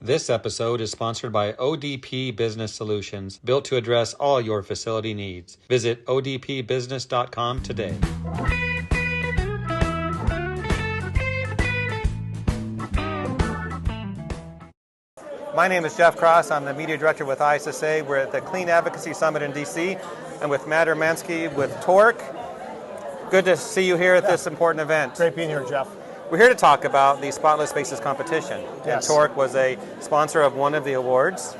This episode is sponsored by ODP Business Solutions, built to address all your facility needs. Visit odpbusiness.com today. My name is Jeff Cross. I'm the media director with ISSA. We're at the Clean Advocacy Summit in DC. I'm with Matt Urmanski with Tork. Good to see you here at this important event. Great being here, Jeff. We're here to talk about the Spotless Spaces Competition. Yes. And Tork was a sponsor of one of the awards.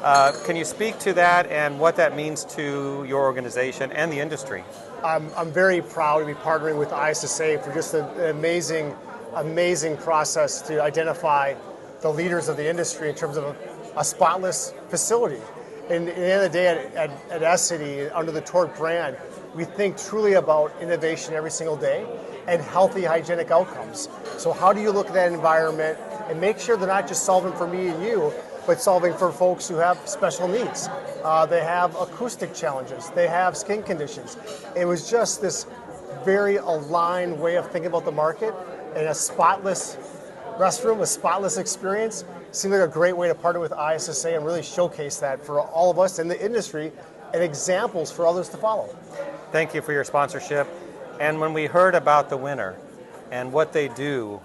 Can you speak to that and what that means to your organization and the industry? I'm very proud to be partnering with ISSA for just an amazing process to identify the leaders of the industry in terms of a spotless facility. And at the end of the day, at Essity, under the Tork brand, we think truly about innovation every single day and healthy, hygienic outcomes. So how do you look at that environment and make sure they're not just solving for me and you, but solving for folks who have special needs? They have acoustic challenges, they have skin conditions. It was just this very aligned way of thinking about the market, and a spotless restroom, a spotless experience seemed like a great way to partner with ISSA and really showcase that for all of us in the industry and examples for others to follow. Thank you for your sponsorship. And when we heard about the winner and what they do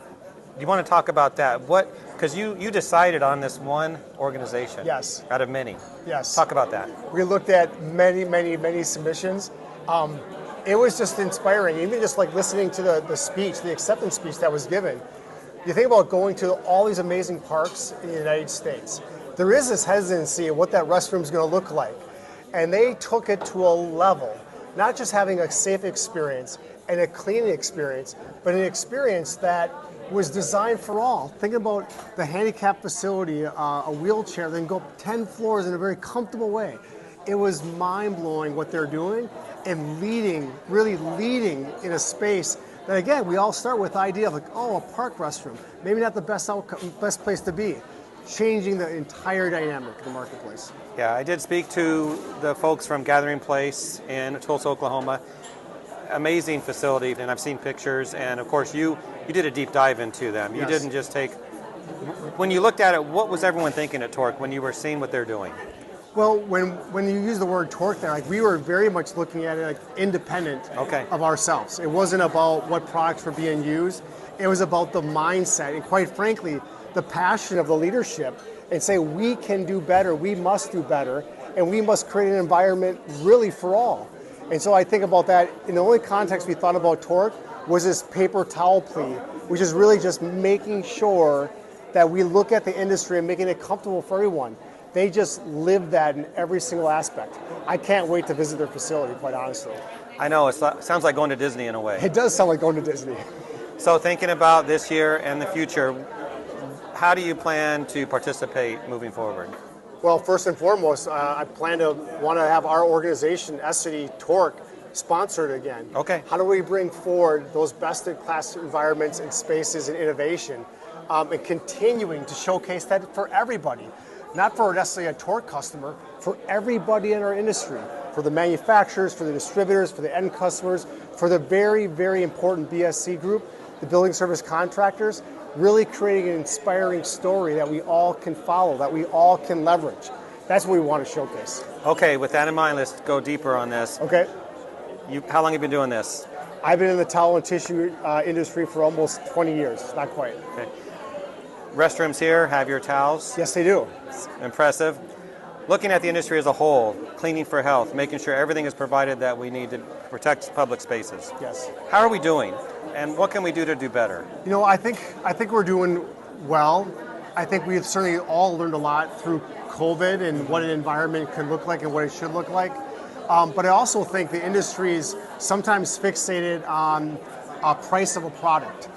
you want to talk about that? Because you decided on this one organization. Yes. Out of many. Yes. Talk about that. We looked at many submissions. It was just inspiring, even just like listening to the speech, the acceptance speech that was given. You think about going to all these amazing parks in the United States. There is this hesitancy of what that restroom is going to look like. And they took it to a level, not just having a safe experience and a clean experience, but an experience that was designed for all. Think about the handicap facility, a wheelchair, then go 10 floors in a very comfortable way. It was mind-blowing what they're doing and really leading in a space that, again, we all start with the idea of like, oh, a park restroom, maybe not the best place to be. Changing the entire dynamic of the marketplace. Yeah, I did speak to the folks from Gathering Place in Tulsa, Oklahoma. Amazing facility, and I've seen pictures, and of course you did a deep dive into them. You Yes. didn't just take... When you looked at it, what was everyone thinking at Tork when you were seeing what they're doing? Well, when you use the word Tork there, like we were very much looking at it like independent of ourselves. It wasn't about what products were being used. It was about the mindset and, quite frankly, the passion of the leadership, and say we can do better, we must do better, and we must create an environment really for all. And so I think about that, in the only context we thought about Tork was this paper towel plea, which is really just making sure that we look at the industry and making it comfortable for everyone. They just live that in every single aspect. I can't wait to visit their facility, quite honestly. I know, it sounds like going to Disney in a way. It does sound like going to Disney. So thinking about this year and the future, how do you plan to participate moving forward? Well, first and foremost, I want to have our organization, Essity, Tork, sponsored again. Okay. How do we bring forward those best-in-class environments and spaces and innovation, and continuing to showcase that for everybody, not for necessarily a Tork customer, for everybody in our industry, for the manufacturers, for the distributors, for the end customers, for the very, very important BSC group, the building service contractors, really creating an inspiring story that we all can follow, that we all can leverage. That's what we want to showcase. Okay, with that in mind, let's go deeper on this. Okay. How long have you been doing this? I've been in the towel and tissue industry for almost 20 years, not quite. Okay. Restrooms here have your towels. Yes, they do. Impressive. Looking at the industry as a whole, cleaning for health, making sure everything is provided that we need to protect public spaces. Yes. How are we doing? And what can we do to do better? You know, I think we're doing well. I think we've certainly all learned a lot through COVID and what an environment can look like and what it should look like. But I also think the industry is sometimes fixated on a price of a product,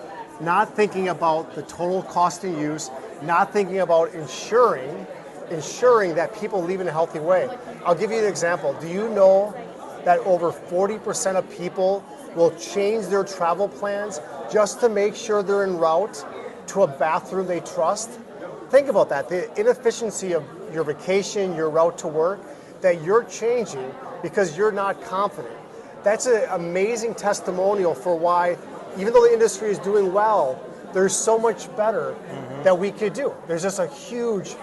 not thinking about the total cost and use, not thinking about ensuring that people leave in a healthy way. I'll give you an example. Do you know that over 40% of people will change their travel plans just to make sure they're en route to a bathroom they trust? Think about that, the inefficiency of your vacation, your route to work, that you're changing because you're not confident. That's an amazing testimonial for why, even though the industry is doing well, there's so much better that we could do. There's just a huge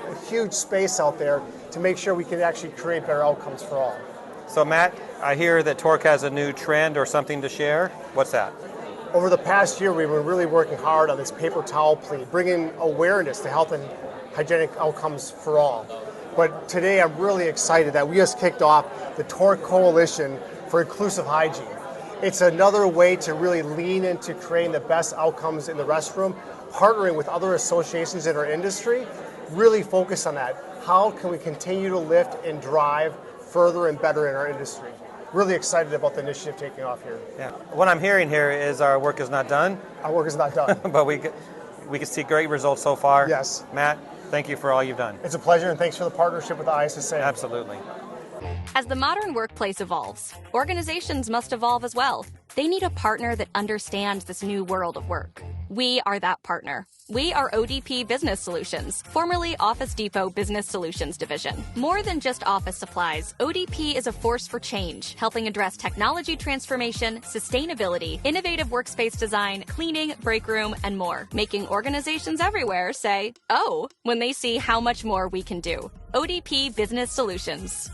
space out there to make sure we can actually create better outcomes for all. So Matt, I hear that Tork has a new trend or something to share. What's that? Over the past year, we've been really working hard on this paper towel plea, bringing awareness to health and hygienic outcomes for all. But today I'm really excited that we just kicked off the Tork Coalition for Inclusive Hygiene. It's another way to really lean into creating the best outcomes in the restroom, partnering with other associations in our industry, really focus on that. How can we continue to lift and drive further and better in our industry? Really excited about the initiative taking off here. Yeah. What I'm hearing here is our work is not done. Our work is not done. But we can see great results so far. Yes. Matt, thank you for all you've done. It's a pleasure, and thanks for the partnership with the ISSA. Absolutely. As the modern workplace evolves, organizations must evolve as well. They need a partner that understands this new world of work. We are that partner. We are ODP Business Solutions, formerly Office Depot Business Solutions Division. More than just office supplies, ODP is a force for change, helping address technology transformation, sustainability, innovative workspace design, cleaning, break room, and more, making organizations everywhere say, oh, when they see how much more we can do. ODP Business Solutions.